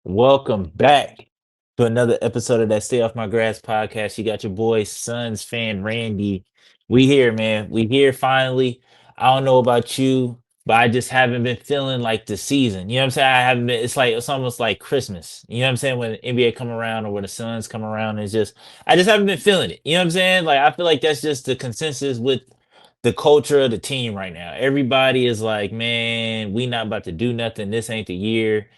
Welcome back to another episode of that Stay Off My Grass podcast. You got your boy, Suns fan Randy. We here, man. We here finally. I don't know about you, but I just haven't been feeling like the season. You know what I'm saying? I haven't been. It's almost like Christmas. You know what I'm saying? When the NBA come around or when the Suns come around, it's just I just haven't been feeling it. You know what I'm saying? Like I feel like that's just the consensus with the culture of the team right now. Everybody is like, man, we not about to do nothing. This ain't the year,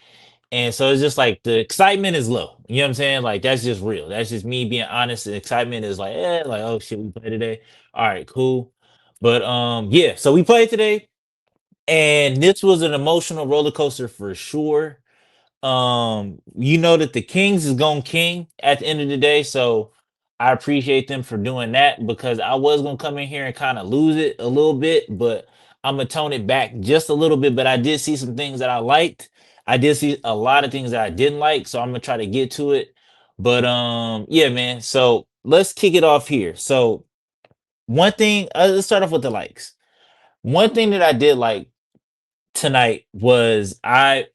and so it's just like the excitement is low. You know what I'm saying? Like that's just real. That's just me being honest. The excitement is like, like, oh shit, we play today. All right, cool. But yeah, so we played today, and this was an emotional roller coaster for sure. You know that the Kings is going king at the end of the day, so I appreciate them for doing that because I was gonna come in here and kind of lose it a little bit, but I'm gonna tone it back just a little bit. But I did see some things that I liked. I did see a lot of things that I didn't like, so I'm gonna try to get to it. But yeah, man. So let's kick it off here. So one thing, let's start off with the likes. One thing that I did like tonight was I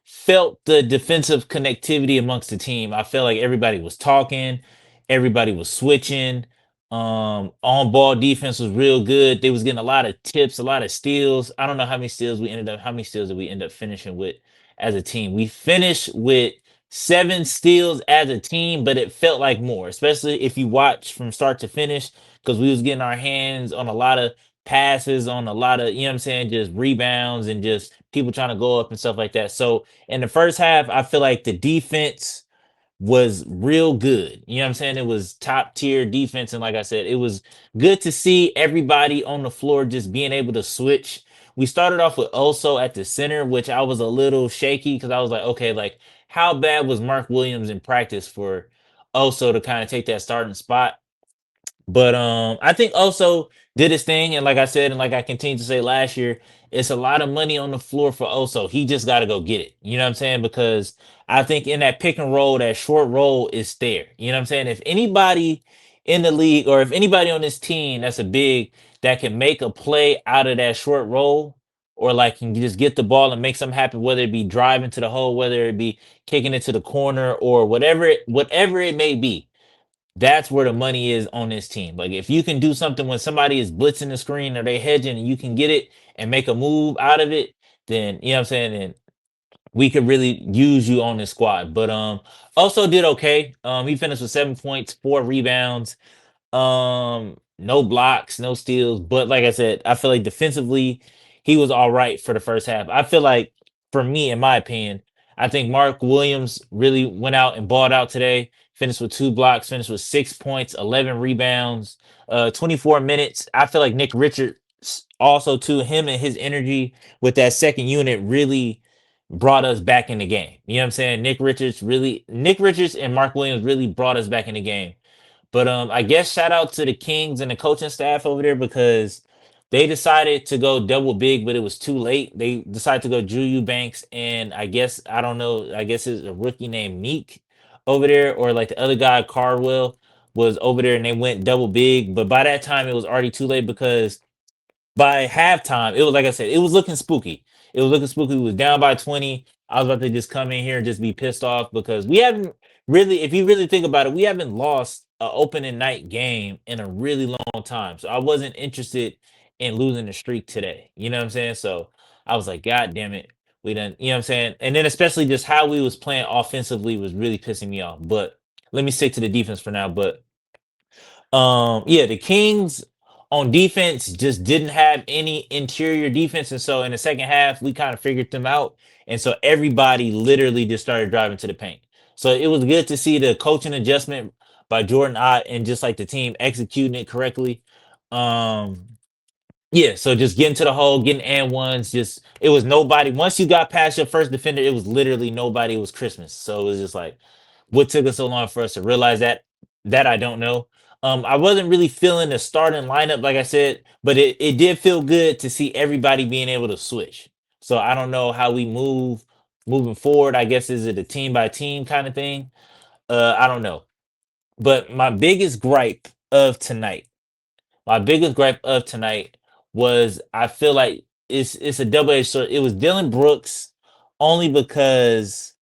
felt the defensive connectivity amongst the team. I felt like everybody was talking, everybody was switching. On ball defense was real good. They was getting a lot of tips, a lot of steals. I don't know how many steals did we end up finishing with as a team? We finished with 7 steals as a team, but it felt like more, especially if you watch from start to finish, because we was getting our hands on a lot of passes, on a lot of, you know what I'm saying, just rebounds and just people trying to go up and stuff like that. So in the first half, I feel like the defense was real good. You know what I'm saying? It was top tier defense. And like I said, it was good to see everybody on the floor just being able to switch. We started off with Oso at the center, which I was a little shaky because I was like, okay, like how bad was Mark Williams in practice for Oso to kind of take that starting spot? But I think also did his thing, and like I said, and like I continued to say last year, it's a lot of money on the floor for Oso. He just got to go get it. You know what I'm saying? Because I think in that pick and roll, that short roll is there. You know what I'm saying? If anybody in the league or if anybody on this team that's a big that can make a play out of that short roll, or like can just get the ball and make something happen, whether it be driving to the hole, whether it be kicking it to the corner, or whatever it may be, that's where the money is on this team. Like if you can do something when somebody is blitzing the screen or they hedging and you can get it and make a move out of it, then you know what I'm saying, then we could really use you on this squad. But also did okay. He finished with 7 points, 4 rebounds, no blocks, no steals. But like I said, I feel like defensively, he was all right for the first half. I feel like for me, in my opinion, I think Mark Williams really went out and balled out today. Finished with 2 blocks, finished with 6 points, 11 rebounds, 24 minutes. I feel like Nick Richards also too, him and his energy with that second unit really brought us back in the game. You know what I'm saying? Nick Richards and Mark Williams really brought us back in the game. But I guess shout out to the Kings and the coaching staff over there because they decided to go double big, but it was too late. They decided to go Drew Eubanks and I guess I don't know. I guess it's a rookie named Meek over there, or like the other guy Carwell was over there, and they went double big. But by that time, it was already too late because by halftime, it was like I said, it was looking spooky. It was looking spooky. We was down by 20. I was about to just come in here and just be pissed off because we haven't really, if you really think about it, we haven't lost an opening night game in a really long time. So I wasn't interested in losing the streak today. You know what I'm saying? So I was like, God damn it. We done, you know what I'm saying? And then especially just how we was playing offensively was really pissing me off. But let me stick to the defense for now. But yeah, the Kings on defense just didn't have any interior defense, and so in the second half we kind of figured them out, and so everybody literally just started driving to the paint. So it was good to see the coaching adjustment by Jordan Ott and just like the team executing it correctly. Um, yeah, so just getting to the hole, getting and ones, just it was nobody. Once you got past your first defender, it was literally nobody. It was Christmas. So it was just like, what took us so long for us to realize that? That I don't know. I wasn't really feeling the starting lineup, like I said, but it did feel good to see everybody being able to switch. So I don't know how we moving forward. I guess is it a team by team kind of thing? I don't know. But my biggest gripe of tonight was I feel like it's a double edged sword. It was Dylan Brooks only because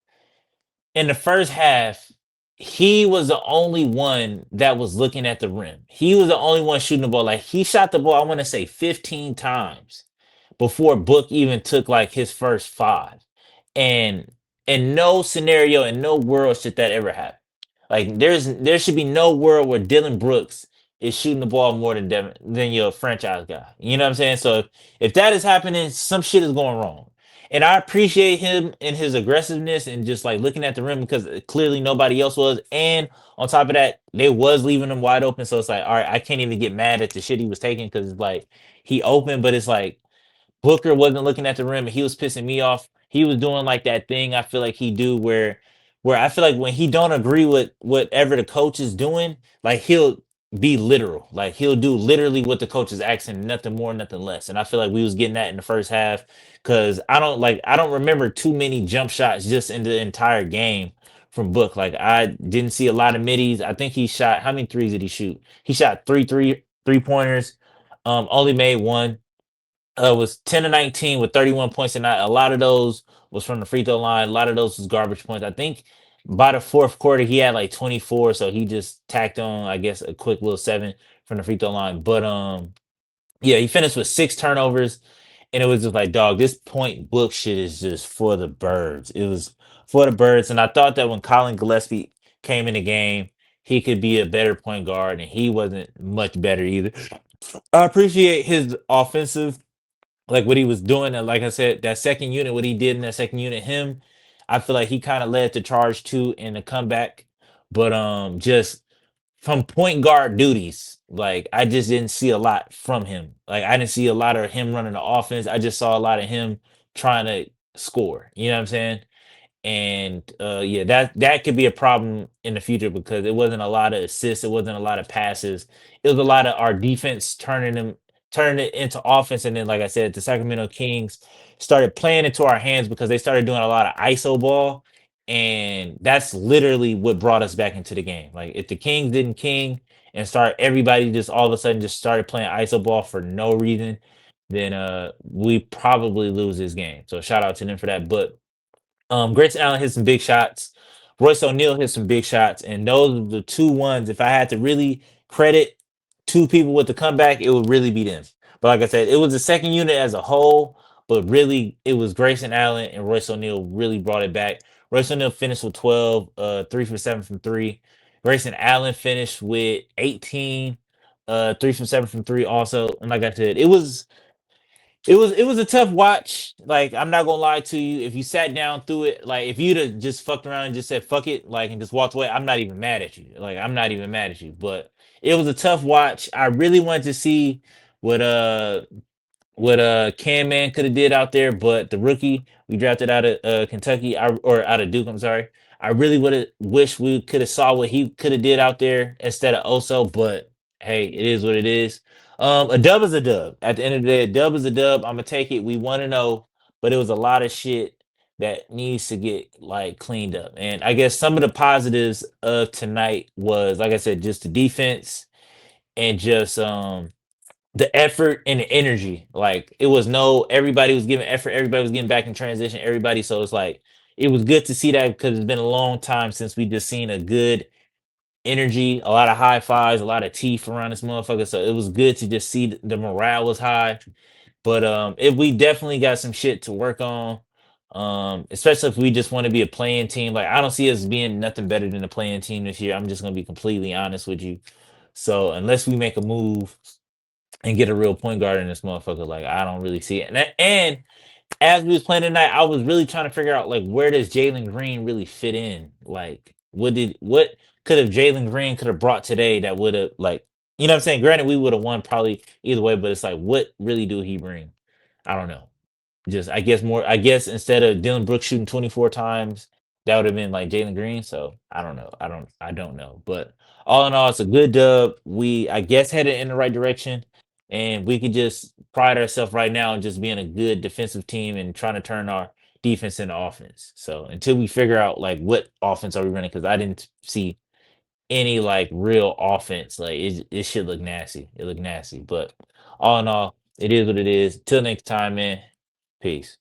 in the first half, he was the only one that was looking at the rim. He was the only one shooting the ball. Like he shot the ball, I want to say 15 times before Book even took like his first five. And in no scenario, in no world should that ever happen. Like there should be no world where Dylan Brooks is shooting the ball more than your franchise guy. You know what I'm saying? So if that is happening, some shit is going wrong. And I appreciate him and his aggressiveness and just like looking at the rim because clearly nobody else was. And on top of that, they was leaving him wide open. So it's like, all right, I can't even get mad at the shit he was taking because it's like he open, but it's like Booker wasn't looking at the rim and he was pissing me off. He was doing like that thing I feel like he do where I feel like when he don't agree with whatever the coach is doing, like he'll be literal. Like he'll do literally what the coach is asking, nothing more, nothing less. And I feel like we was getting that in the first half because I don't remember too many jump shots just in the entire game from Book. Like I didn't see a lot of middies. I think he shot how many threes did he shoot? He shot three pointers. Only made one was 10 to 19 with 31 points, and a lot of those was from the free throw line. A lot of those was garbage points. I think by the fourth quarter he had like 24, so he just tacked on, I guess, a quick little seven from the free throw line. But yeah, he finished with six turnovers, and it was just like, dog, this point book shit is just for the birds. It was for the birds, and I thought that when Colin Gillespie came in the game, he could be a better point guard, and he wasn't much better either. I appreciate his offensive like what he was doing. And like I said, that second unit, what he did in that second unit, him, I feel like he kind of led the charge too in the comeback. But just from point guard duties, like I just didn't see a lot from him. Like I didn't see a lot of him running the offense. I just saw a lot of him trying to score. You know what I'm saying? And yeah, that could be a problem in the future because it wasn't a lot of assists, it wasn't a lot of passes. It was a lot of our defense turning it into offense. And then, like I said, the Sacramento Kings started playing into our hands because they started doing a lot of ISO ball, and that's literally what brought us back into the game. Like if the Kings didn't king and start everybody just all of a sudden just started playing ISO ball for no reason, then we probably lose this game. So shout out to them for that. But Grayson Allen hit some big shots. Royce O'Neal hit some big shots, and those are the two ones. If I had to really credit two people with the comeback, it would really be them. But like I said, it was the second unit as a whole, but really it was Grayson Allen and Royce O'Neal really brought it back. Royce O'Neal finished with 12, 3 for 7 from three. Grayson Allen finished with 18, 3 from 7 from three also. And like I said, it was a tough watch. Like I'm not gonna lie to you. If you sat down through it, like if you'd have just fucked around and just said fuck it, like and just walked away, I'm not even mad at you. Like I'm not even mad at you. But it was a tough watch. I really wanted to see what Cam Man could have did out there, but the rookie we drafted out of Kentucky or out of Duke, I'm sorry. I really would have wished we could have saw what he could have did out there instead of Oso, but hey, it is what it is. A dub is a dub. At the end of the day, a dub is a dub. I'm gonna take it. We want to know, but it was a lot of shit that needs to get like cleaned up. And I guess some of the positives of tonight was, like I said, just the defense and just the effort and the energy. Like it was no everybody was giving effort, everybody was getting back in transition, everybody. So it's like it was good to see that because it's been a long time since we just seen a good energy, a lot of high fives, a lot of teeth around this motherfucker. So it was good to just see the morale was high. But if we definitely got some shit to work on. Especially if we just want to be a playing team. Like I don't see us being nothing better than a playing team this year. I'm just gonna be completely honest with you. So unless we make a move and get a real point guard in this motherfucker. Like I don't really see it. And as we was playing tonight, I was really trying to figure out like where does Jalen Green really fit in? Like what could have Jalen Green could have brought today that would have like you know what I'm saying? Granted, we would have won probably either way, but it's like what really do he bring? I don't know. Just I guess instead of Dylan Brooks shooting 24 times, that would have been like Jalen Green. So I don't know. I don't know. But all in all, it's a good dub. We I guess headed in the right direction. And we could just pride ourselves right now in just being a good defensive team and trying to turn our defense into offense. So until we figure out like what offense are we running, because I didn't see any like real offense. Like it should look nasty. It looked nasty. But all in all, it is what it is. Till next time, man. Peace.